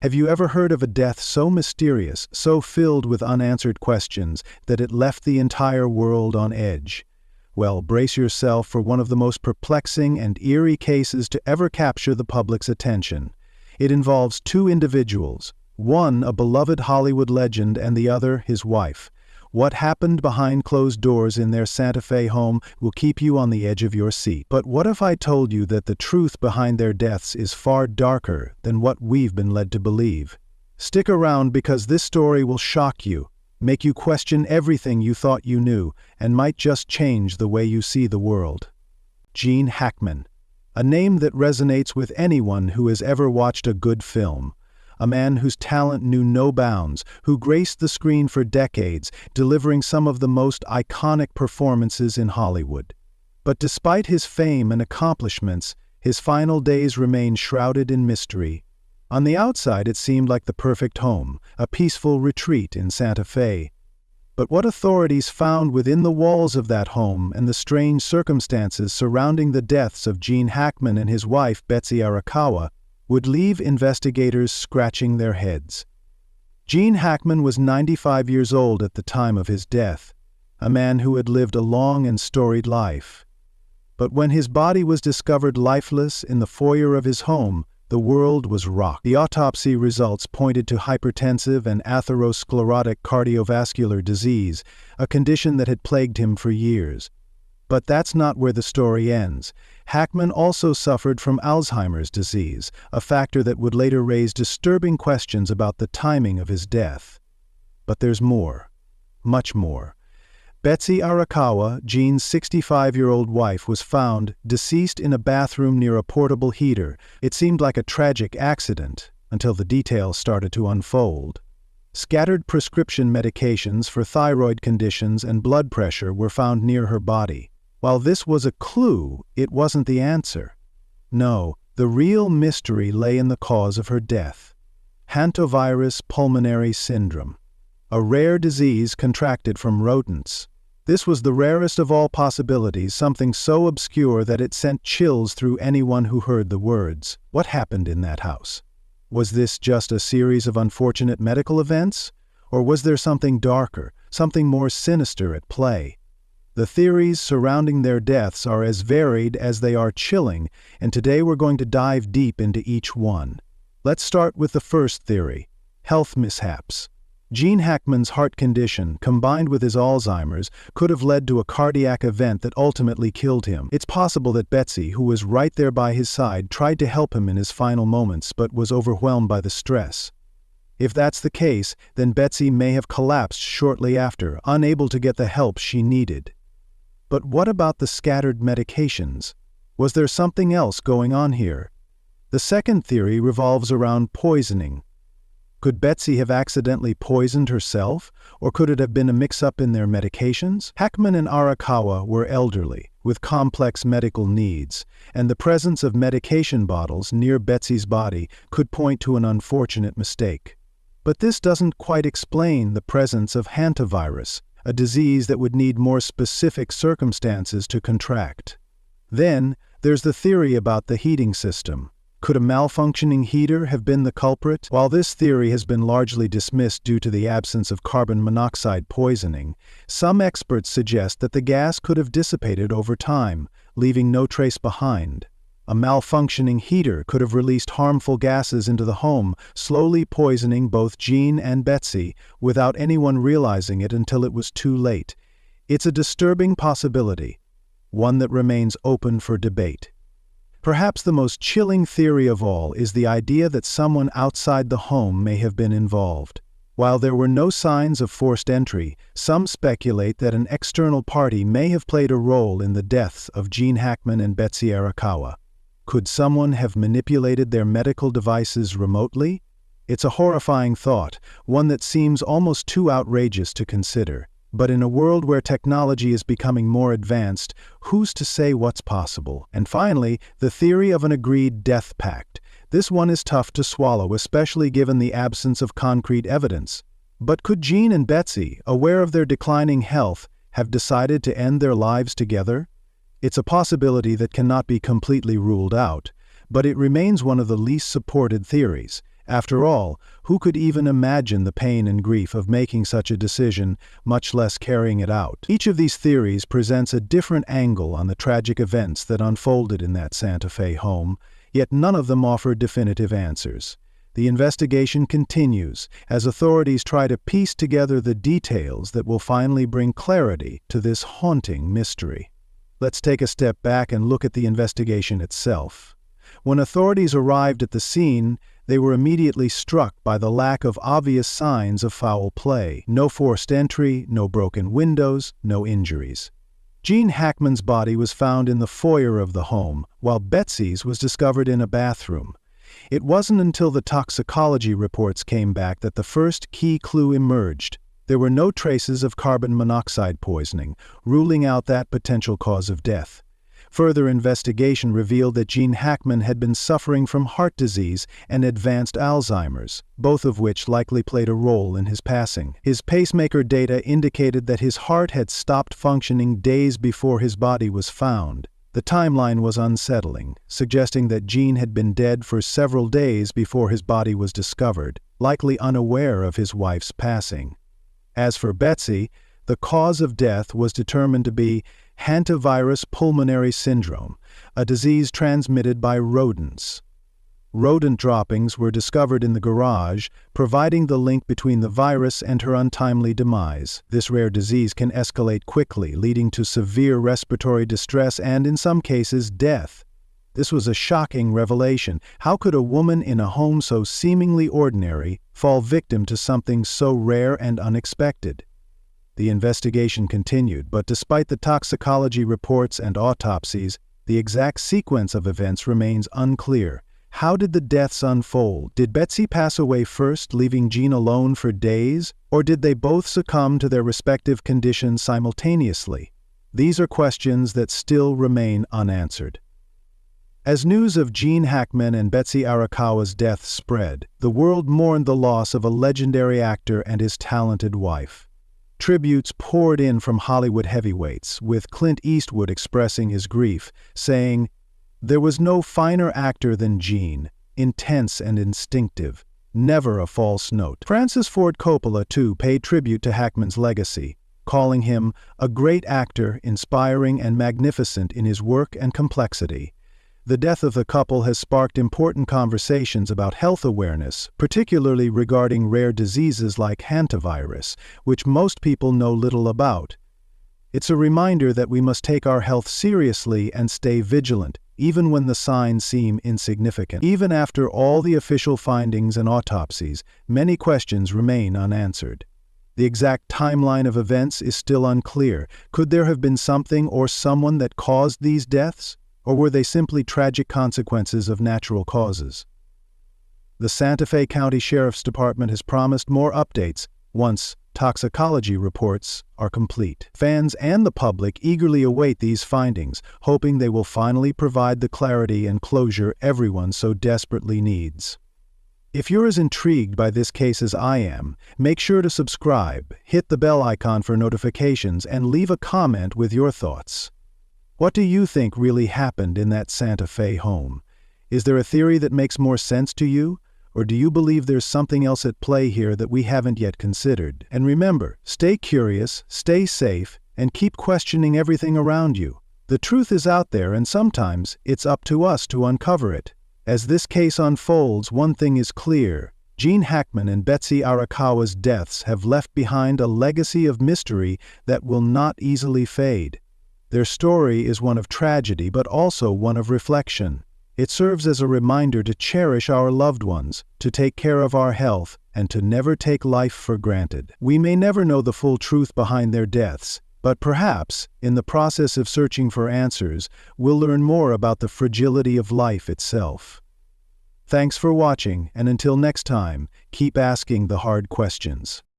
Have you ever heard of a death so mysterious, so filled with unanswered questions, that it left the entire world on edge? Well, brace yourself for one of the most perplexing and eerie cases to ever capture the public's attention. It involves two individuals, one a beloved Hollywood legend and the other his wife. What happened behind closed doors in their Santa Fe home will keep you on the edge of your seat. But what if I told you that the truth behind their deaths is far darker than what we've been led to believe? Stick around, because this story will shock you, make you question everything you thought you knew, and might just change the way you see the world. Gene Hackman, a name that resonates with anyone who has ever watched a good film. A man whose talent knew no bounds, who graced the screen for decades, delivering some of the most iconic performances in Hollywood. But despite his fame and accomplishments, his final days remained shrouded in mystery. On the outside, it seemed like the perfect home, a peaceful retreat in Santa Fe. But what authorities found within the walls of that home and the strange circumstances surrounding the deaths of Gene Hackman and his wife, Betsy Arakawa, would leave investigators scratching their heads. Gene Hackman was 95 years old at the time of his death, a man who had lived a long and storied life. But when his body was discovered lifeless in the foyer of his home, the world was rocked. The autopsy results pointed to hypertensive and atherosclerotic cardiovascular disease, a condition that had plagued him for years. But that's not where the story ends. Hackman also suffered from Alzheimer's disease, a factor that would later raise disturbing questions about the timing of his death. But there's more. Much more. Betsy Arakawa, Gene's 65-year-old wife, was found deceased in a bathroom near a portable heater. It seemed like a tragic accident, until the details started to unfold. Scattered prescription medications for thyroid conditions and blood pressure were found near her body. While this was a clue, it wasn't the answer. No, the real mystery lay in the cause of her death. Hantavirus pulmonary syndrome, a rare disease contracted from rodents. This was the rarest of all possibilities, something so obscure that it sent chills through anyone who heard the words. What happened in that house? Was this just a series of unfortunate medical events? Or was there something darker, something more sinister at play? The theories surrounding their deaths are as varied as they are chilling, and today we're going to dive deep into each one. Let's start with the first theory: health mishaps. Gene Hackman's heart condition, combined with his Alzheimer's, could have led to a cardiac event that ultimately killed him. It's possible that Betsy, who was right there by his side, tried to help him in his final moments but was overwhelmed by the stress. If that's the case, then Betsy may have collapsed shortly after, unable to get the help she needed. But what about the scattered medications? Was there something else going on here? The second theory revolves around poisoning. Could Betsy have accidentally poisoned herself, or could it have been a mix-up in their medications? Hackman and Arakawa were elderly, with complex medical needs, and the presence of medication bottles near Betsy's body could point to an unfortunate mistake. But this doesn't quite explain the presence of hantavirus, a disease that would need more specific circumstances to contract. Then, there's the theory about the heating system. Could a malfunctioning heater have been the culprit? While this theory has been largely dismissed due to the absence of carbon monoxide poisoning, some experts suggest that the gas could have dissipated over time, leaving no trace behind. A malfunctioning heater could have released harmful gases into the home, slowly poisoning both Gene and Betsy without anyone realizing it until it was too late. It's a disturbing possibility, one that remains open for debate. Perhaps the most chilling theory of all is the idea that someone outside the home may have been involved. While there were no signs of forced entry, some speculate that an external party may have played a role in the deaths of Gene Hackman and Betsy Arakawa. Could someone have manipulated their medical devices remotely? It's a horrifying thought, one that seems almost too outrageous to consider. But in a world where technology is becoming more advanced, who's to say what's possible? And finally, the theory of an agreed death pact. This one is tough to swallow, especially given the absence of concrete evidence. But could Gene and Betsy, aware of their declining health, have decided to end their lives together? It's a possibility that cannot be completely ruled out, but it remains one of the least supported theories, After all, who could even imagine the pain and grief of making such a decision, much less carrying it out? Each of these theories presents a different angle on the tragic events that unfolded in that Santa Fe home, yet none of them offer definitive answers. The investigation continues as authorities try to piece together the details that will finally bring clarity to this haunting mystery. Let's take a step back and look at the investigation itself. When authorities arrived at the scene, they were immediately struck by the lack of obvious signs of foul play. No forced entry, no broken windows, no injuries. Gene Hackman's body was found in the foyer of the home, while Betsy's was discovered in a bathroom. It wasn't until the toxicology reports came back that the first key clue emerged. There were no traces of carbon monoxide poisoning, ruling out that potential cause of death. Further investigation revealed that Gene Hackman had been suffering from heart disease and advanced Alzheimer's, both of which likely played a role in his passing. His pacemaker data indicated that his heart had stopped functioning days before his body was found. The timeline was unsettling, suggesting that Gene had been dead for several days before his body was discovered, likely unaware of his wife's passing. As for Betsy, the cause of death was determined to be Hantavirus pulmonary syndrome, a disease transmitted by rodents. Rodent droppings were discovered in the garage, providing the link between the virus and her untimely demise. This rare disease can escalate quickly, leading to severe respiratory distress and, in some cases, death. This was a shocking revelation. How could a woman in a home so seemingly ordinary fall victim to something so rare and unexpected? The investigation continued, but despite the toxicology reports and autopsies, the exact sequence of events remains unclear. How did the deaths unfold? Did Betsy pass away first, leaving Gene alone for days? Or did they both succumb to their respective conditions simultaneously? These are questions that still remain unanswered. As news of Gene Hackman and Betsy Arakawa's deaths spread, the world mourned the loss of a legendary actor and his talented wife. Tributes poured in from Hollywood heavyweights, with Clint Eastwood expressing his grief, saying, "There was no finer actor than Gene, intense and instinctive, never a false note." Francis Ford Coppola, too, paid tribute to Hackman's legacy, calling him a great actor, inspiring and magnificent in his work and complexity. The death of the couple has sparked important conversations about health awareness, particularly regarding rare diseases like Hantavirus, which most people know little about. It's a reminder that we must take our health seriously and stay vigilant, even when the signs seem insignificant. Even after all the official findings and autopsies, many questions remain unanswered. The exact timeline of events is still unclear. Could there have been something or someone that caused these deaths? Or were they simply tragic consequences of natural causes? The Santa Fe County Sheriff's Department has promised more updates once toxicology reports are complete. Fans and the public eagerly await these findings, hoping they will finally provide the clarity and closure everyone so desperately needs. If you're as intrigued by this case as I am, make sure to subscribe, hit the bell icon for notifications, and leave a comment with your thoughts. What do you think really happened in that Santa Fe home? Is there a theory that makes more sense to you? Or do you believe there's something else at play here that we haven't yet considered? And remember, stay curious, stay safe, and keep questioning everything around you. The truth is out there, and sometimes it's up to us to uncover it. As this case unfolds, one thing is clear. Gene Hackman and Betsy Arakawa's deaths have left behind a legacy of mystery that will not easily fade. Their story is one of tragedy, but also one of reflection. It serves as a reminder to cherish our loved ones, to take care of our health, and to never take life for granted. We may never know the full truth behind their deaths, but perhaps, in the process of searching for answers, we'll learn more about the fragility of life itself. Thanks for watching, and until next time, keep asking the hard questions.